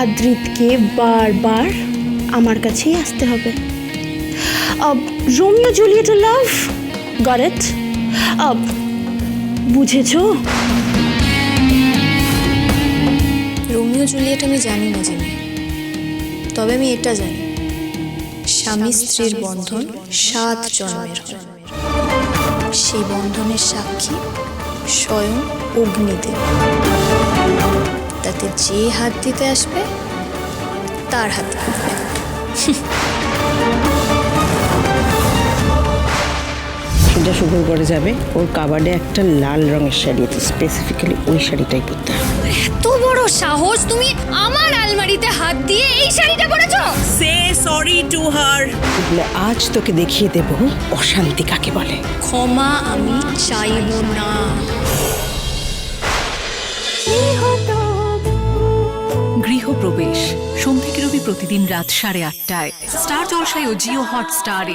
আদ্রিতকে বারবার আমার কাছেই আসতে হবে। Romeo Juliet love, got it? বুঝেছো? রোমিও জুলিয়েট আমি জানি না জিমি, তবে আমি এটা জানি, স্বামী স্ত্রীর বন্ধন 7 জন্মের হয়। সেই বন্ধনের সাক্ষী স্বয়ং অগ্নিদেব। তাতে যে হাত দিতে আসবে তার হাত কাটবে। সোজা শুভর ঘরে যাবে, ওর কাবার্ডে একটা লাল রঙের শাড়ি আছে, স্পেসিফিক্যালি ওই শাড়িটাই পরতে হবে। এত বড় সাহস, তুমি আমার আলমারিতে হাত দিয়ে এই শাড়িটা পরেছো? Say sorry to her. বলে আজ তোকে দেখিয়ে দেব অশান্তি কাকে বলে। ক্ষমা আমি চাইব না। গৃহপ্রবেশ সোম থেকে রবি প্রতিদিন রাত 8:30টায় স্টার জলসায় ও জিও হটস্টারে।